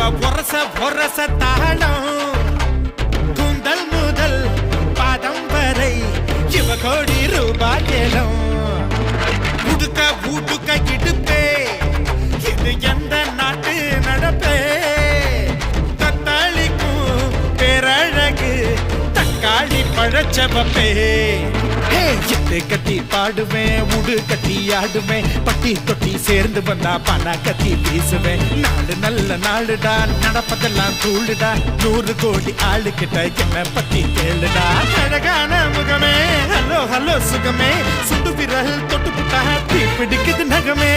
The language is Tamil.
ஒரச தாளம் கூந்தல் முதல் பாதம் வரை இவ கோடி ரூபாய் ஏலம் உடுக்க இடுப்பே இது எந்த நாட்டு நடப்பே தத்தாளிக்கும் பேரழகு தக்காளி பழச்சவப்பே எட்டு கட்டி பாடுவேன் உடு கட்டி ஆடுவேன் பட்டி தொட்டி சேர்ந்து வந்தா பண கட்டி வீசுவேன் நாடு நல்ல நாடுடா நடப்பதெல்லாம் தூளுடா 100 கோடி ஆளுகிட்ட என்ன பத்தி கேளுடா அழகான முகமே ஹலோ சுகமே சுண்டு விரல் தொட்டு புட்டா தீ பிடிக்குது நகமே